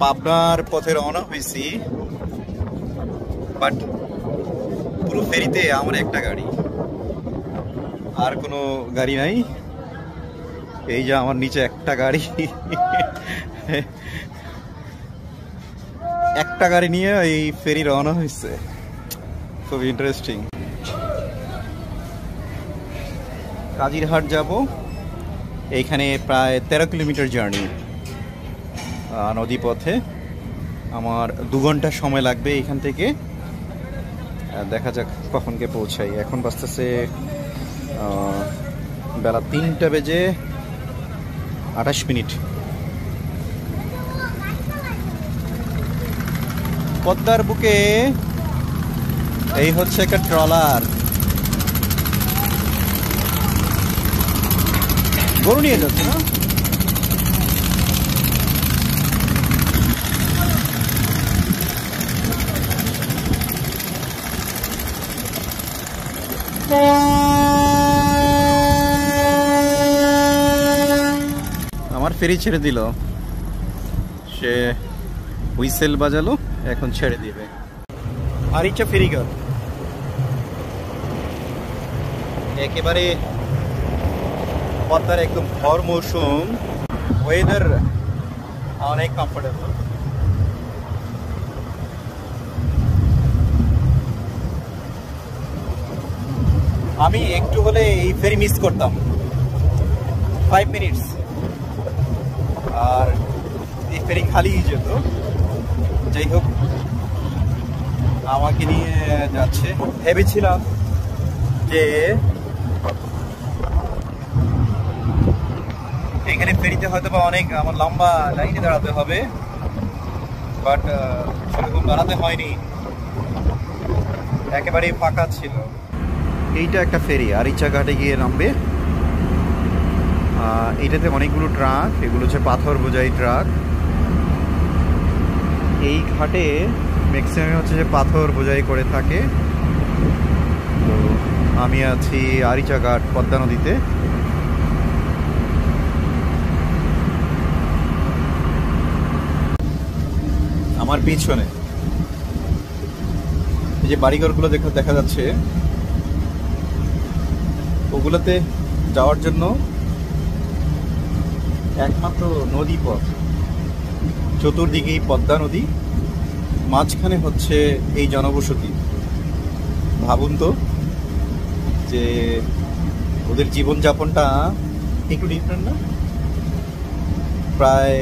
পাবনার পথে রওনা হয়েছি, বাট পুরো ফেরিতে আমার একটা গাড়ি, আর কোনো গাড়ি নাই। এই যে আমার নিচে একটা গাড়ি, একটা গাড়ি নিয়ে এই ফেরি রওনা হয়েছে। খুব ইন্টারেস্টিং। কাজিরহাট যাব, এইখানে প্রায় 13 কিলোমিটার জার্নি নদী পথে। আমার 2 ঘন্টা সময় লাগবে এখান থেকে। দেখা যাক কখনকে পৌঁছাই। এখন বাজতেছে বেলা 3টা বেজে 28 মিনিট। পদ্মার বুকে এই হচ্ছে একটা ট্রলার, গরু নিয়ে যাচ্ছে না? আমার ফেরি ছেড়ে দিল, সে হুইসেল বাজালো, এখন ছেড়ে দিবে। আরিচা ফেরিঘাট একেবারে পদ্মার একদম ভর মৌসুম, ওয়েদার অনেক কমফোর্টেবল। আমি একটু হলে এই ফেরি মিস করতাম, 5 মিনিটস, আর এই ফেরি খালি যেত। যাই হোক, আমাকে নিয়ে যাচ্ছে। ভেবেছিলাম যে এখানে ফেরিতে হয়তো বা অনেক আমার লম্বা লাইনে দাঁড়াতে হবে, বাট সেরকম দাঁড়াতে হয়নি, একেবারেই ফাঁকা ছিল। এইটা একটা ফেরি, আরিচা ঘাটে গিয়ে নামবে। এইটাতে অনেকগুলো ট্রাক, এগুলো হচ্ছে পাথর বোঝাই ট্রাক। এই ঘাটে ম্যাক্সিমাম হচ্ছে যে পাথর বোঝাই করে থাকে। তো আমি আছি আরিচা ঘাট, পদ্মা নদীতে। আমার পিছনে এই যে বাড়িঘরগুলো দেখা যাচ্ছে, ওগুলোতে যাওয়ার জন্য একমাত্র নদী পথ। চতুর্দিকেই পদ্মা নদী, মাঝখানে হচ্ছে এই জনবসতি। ভাবুন তো যে ওদের জীবনযাপনটা একটু ডিফারেন্ট না? প্রায়